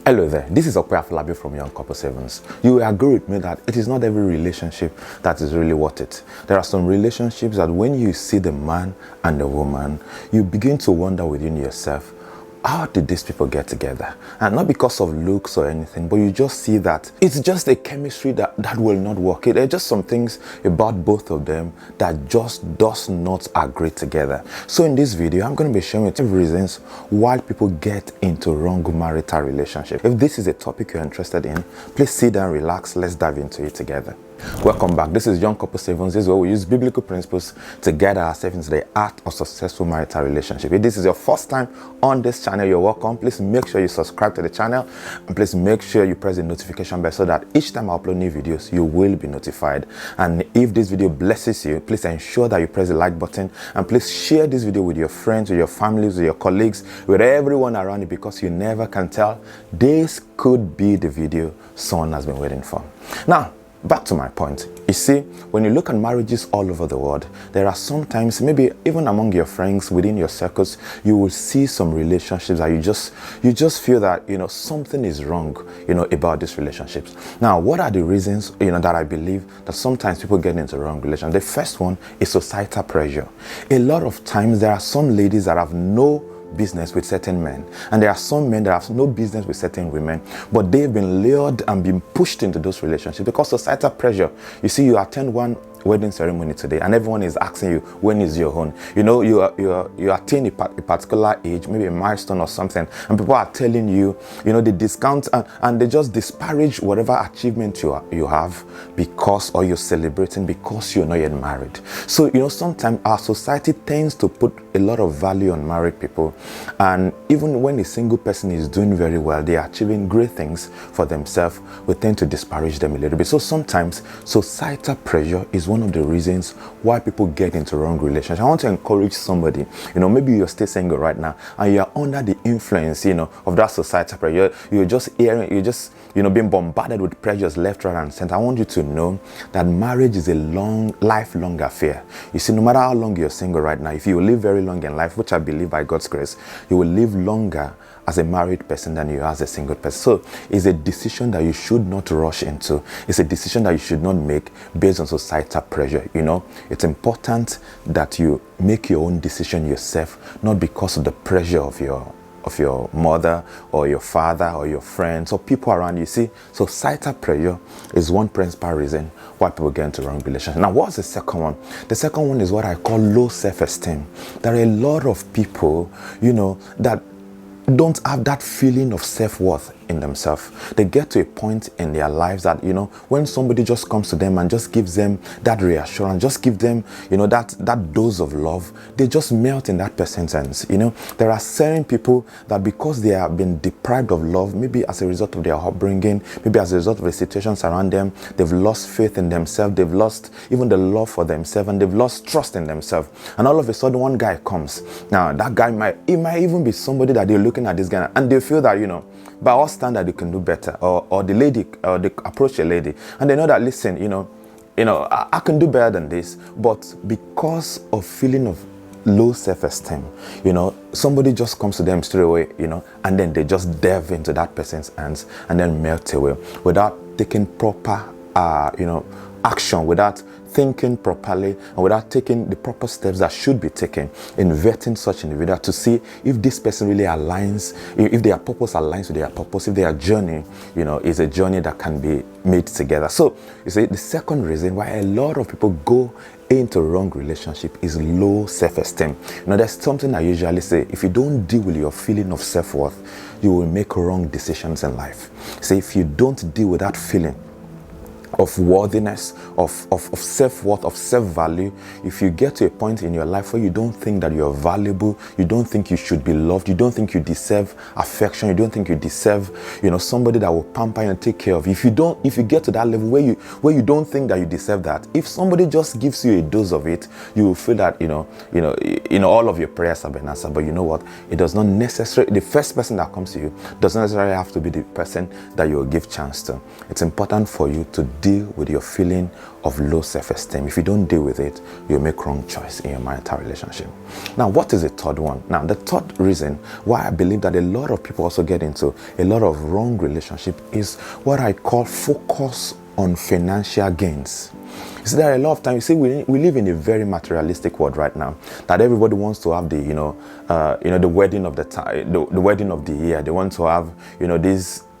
Hello there, this is Okwe Afolabi from Young Couple Savings. You will agree with me that it is not every relationship that is really worth it. There are some relationships that when you see the man and the woman, you begin to wonder within yourself, how did these people get together? And not because of looks or anything, but you just see that it's just a chemistry that will not work. There are just some things about both of them that just does not agree together. So in this video, I'm going to be showing you 2 reasons why people get into wrong marital relationship. If this is a topic you're interested in, please sit down, relax, let's dive into it together. Welcome back. This is Young Couple Savings. This is where we use biblical principles to guide ourselves into the art of successful marital relationship. If this is your first time on this channel, you're welcome. Please make sure you subscribe to the channel and please make sure you press the notification bell so that each time I upload new videos, you will be notified. And if this video blesses you, please ensure that you press the like button and please share this video with your friends, with your families, with your colleagues, with everyone around you, because you never can tell. This could be the video someone has been waiting for. Now, back to my point. You see, when you look at marriages all over the world, there are sometimes, maybe even among your friends, within your circles, you will see some relationships that you just feel that, something is wrong, about these relationships. Now, what are the reasons, that I believe that sometimes people get into wrong relations? The first one is societal pressure. A lot of times, there are some ladies that have no business with certain men, and there are some men that have no business with certain women, but they've been lured and been pushed into those relationships because societal pressure. You see, you attend one wedding ceremony today and everyone is asking you, when is your own? You attain a particular age, maybe a milestone or something, and people are telling you, they discount and they just disparage whatever achievement you have because, or you're celebrating because you're not yet married. So sometimes our society tends to put a lot of value on married people, and even when a single person is doing very well, they're achieving great things for themselves, we tend to disparage them a little bit. So sometimes societal pressure is one of the reasons why people get into wrong relationships. I want to encourage somebody, maybe you're still single right now and you're under the influence, of that societal pressure. You're just being bombarded with pressures left, right, and center. I want you to know that marriage is a lifelong affair. You see, no matter how long you're single right now, if you live very long in life, which I believe by God's grace, you will live longer as a married person than you are as a single person. So it's a decision that you should not rush into. It's a decision that you should not make based on societal pressure. It's important that you make your own decision yourself, not because of the pressure of your mother or your father or your friends or people around you. See, societal pressure is one principal reason why people get into wrong relationships. Now, what's the second one? The second one is what I call low self-esteem. There are a lot of people, that don't have that feeling of self-worth in themselves. They get to a point in their lives that, when somebody just comes to them and just gives them that reassurance, just give them, that dose of love, they just melt in that person's hands. There are certain people that because they have been deprived of love, maybe as a result of their upbringing, maybe as a result of the situations around them, they've lost faith in themselves, they've lost even the love for themselves, and they've lost trust in themselves. And all of a sudden, one guy comes. Now, that guy might even be somebody that they're looking at this guy and they feel that, by all standard you can do better, or the lady, or they approach a lady and they know that, listen, I can do better than this, but because of feeling of low self-esteem, somebody just comes to them straight away, and then they just delve into that person's hands and then melt away without taking proper action, without thinking properly, and without taking the proper steps that should be taken in vetting such individual to see if this person really aligns, if their purpose aligns with their purpose, if their journey, is a journey that can be made together. So, you see, the second reason why a lot of people go into wrong relationship is low self-esteem. There's something I usually say: if you don't deal with your feeling of self-worth, you will make wrong decisions in life. So if you don't deal with that feeling of worthiness, of self-worth, of self-value, if you get to a point in your life where you don't think that you're valuable, you don't think you should be loved, you don't think you deserve affection, you don't think you deserve, somebody that will pamper you and take care of you. If you get to that level where you don't think that you deserve that, if somebody just gives you a dose of it, you will feel that, all of your prayers have been answered. But you know what? It does not necessarily, the first person that comes to you does not necessarily have to be the person that you will give chance to. It's important for you to deal deal with your feeling of low self-esteem, if you don't deal with it, you'll make wrong choice in your marital relationship. Now, what is the third one? Now, the third reason why I believe that a lot of people also get into a lot of wrong relationship is what I call focus on financial gains. You see, there are a lot of times, you see, we live in a very materialistic world right now, that everybody wants to have the, the wedding of the wedding of the year. They want to have,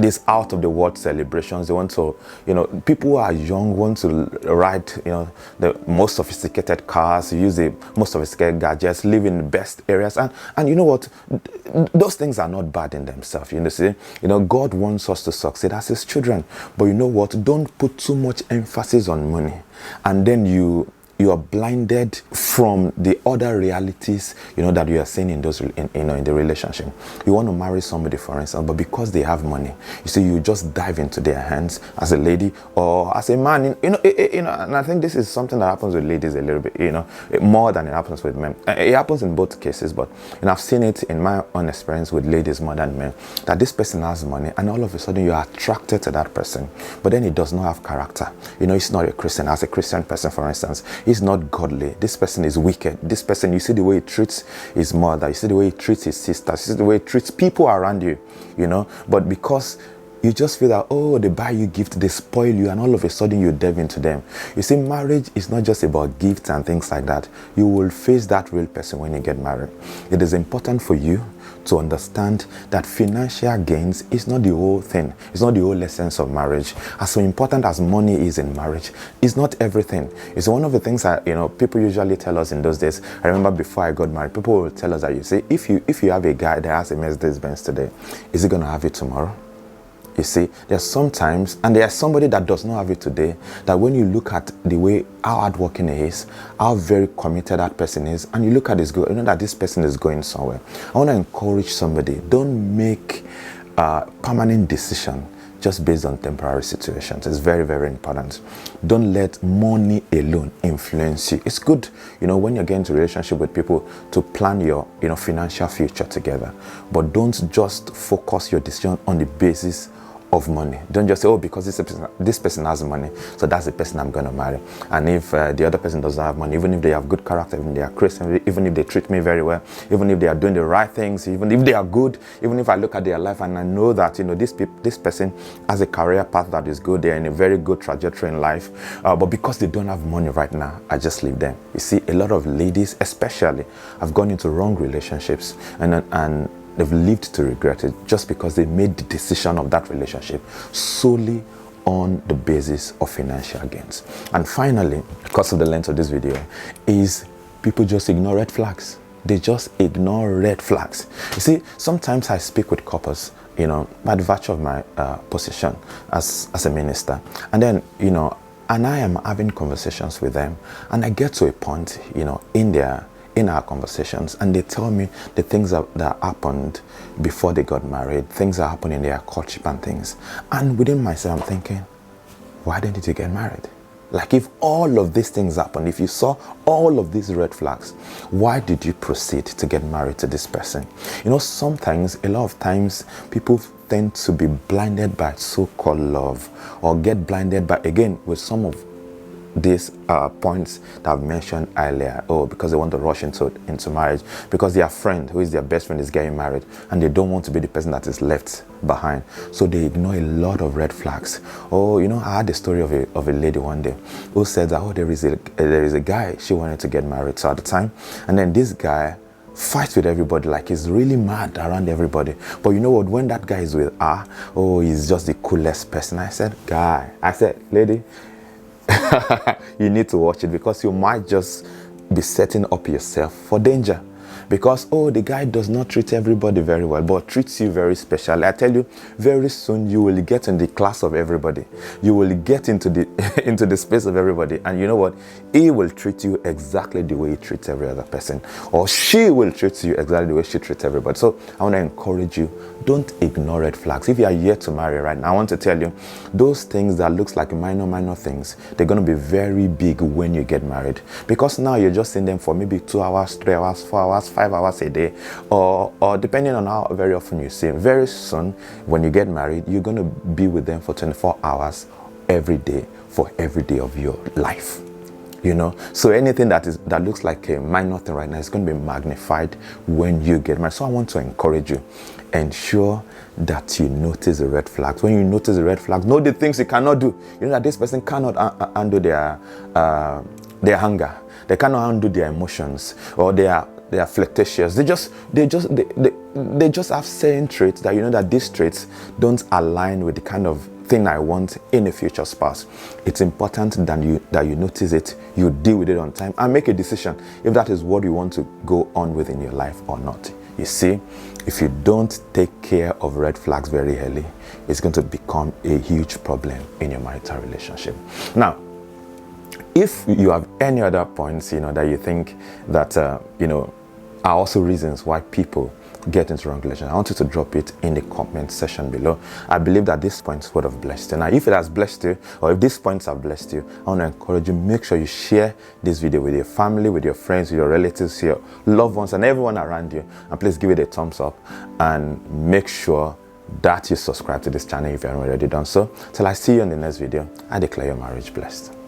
these out of the world celebrations. They want to, people who are young want to ride, the most sophisticated cars, use the most sophisticated gadgets, live in the best areas. And you know what? Those things are not bad in themselves. God wants us to succeed as his children. But you know what? Don't put too much emphasis on money. And then you are blinded from the other realities, that you are seeing in those, in the relationship. You want to marry somebody, for instance, but because they have money, you see, you just dive into their hands as a lady or as a man. And I think this is something that happens with ladies a little bit, more than it happens with men. It happens in both cases, but I've seen it in my own experience with ladies more than men, that this person has money, and all of a sudden you are attracted to that person, but then he does not have character. He's not a Christian. As a Christian person, for instance, he's not godly. This person is wicked. This person, you see the way he treats his mother, you see the way he treats his sisters, you see the way he treats people around you, but because you just feel that, they buy you gifts, they spoil you, and all of a sudden you delve into them. You see, marriage is not just about gifts and things like that. You will face that real person when you get married. It is important for you to understand that financial gains is not the whole thing. It's not the whole essence of marriage. As so important as money is in marriage, it's not everything. It's one of the things that people usually tell us in those days. I remember before I got married, people will tell us that, you say, if you have a guy that has a Mercedes Benz today, is he going to have it tomorrow? You see, there's sometimes, and there's somebody that does not have it today, that when you look at the way how hardworking he is, how very committed that person is, and you look at his goal, that this person is going somewhere. I want to encourage somebody, don't make a permanent decision just based on temporary situations. It's very, very important. Don't let money alone influence you. It's good, when you get into a relationship with people, to plan your, financial future together. But don't just focus your decision on the basis of money. Don't just say, because this person has money, so that's the person I'm going to marry. And if the other person doesn't have money, even if they have good character, even if they are Christian, even if they treat me very well, even if they are doing the right things, even if they are good, even if I look at their life and I know that, this person has a career path that is good, they're in a very good trajectory in life, but because they don't have money right now, I just leave them. You see, a lot of ladies especially have gone into wrong relationships and they've lived to regret it just because they made the decision of that relationship solely on the basis of financial gains. And finally, because of the length of this video, is people just ignore red flags. They just ignore red flags. You see, sometimes I speak with couples, by the virtue of my position as a minister, and then, and I am having conversations with them, and I get to a point, in our conversations, and they tell me the things that happened before they got married, things that happened in their courtship and things. And within myself, I'm thinking, why didn't you get married? Like, if all of these things happened, if you saw all of these red flags, why did you proceed to get married to this person? Sometimes, a lot of times, people tend to be blinded by so-called love, or get blinded by, again, with some of these points that I've mentioned earlier, because they want to rush into marriage, because their friend, who is their best friend, is getting married, and they don't want to be the person that is left behind, so they ignore a lot of red flags. I had a story of a lady one day who said that there is a guy she wanted to get married to at the time, and then this guy fights with everybody, like he's really mad around everybody. But you know what, when that guy is with her, he's just the coolest person. I said, lady, you need to watch it, because you might just be setting up yourself for danger. Because the guy does not treat everybody very well, but treats you very specially. I tell you, very soon you will get in the class of everybody. You will get into the into the space of everybody, and you know what? He will treat you exactly the way he treats every other person, or she will treat you exactly the way she treats everybody. So I want to encourage you, don't ignore red flags. If you are yet to marry right now, I want to tell you, those things that looks like minor things, they're going to be very big when you get married. Because now you're just seeing them for maybe 2 hours, 3 hours, 4 hours, 5 hours a day, or depending on how very often you see them. Very soon, when you get married, you're going to be with them for 24 hours every day for every day of your life. You know, so anything that looks like a minor thing right now is going to be magnified when you get married. So I want to encourage you, ensure that you notice the red flags. When you notice the red flags, know the things you cannot do. You know that this person cannot handle their anger. They cannot handle their emotions, or they are flirtatious. They just have certain traits that you know that these traits don't align with the kind of thing I want in a future spouse. It's important that you notice it, you deal with it on time, and make a decision if that is what you want to go on with in your life or not. You see, if you don't take care of red flags very early, it's going to become a huge problem in your marital relationship. Now, if you have any other points, you know, that you think that you know, are also reasons why people get into wrong relation, I want you to drop it in the comment section below. I believe that this points would have blessed you. Now, if it has blessed you, or if these points have blessed you, I want to encourage you, make sure you share this video with your family, with your friends, with your relatives, your loved ones, and everyone around you. And please give it a thumbs up, and make sure that you subscribe to this channel if you haven't already done so. Till I see you in the next video, I declare your marriage blessed.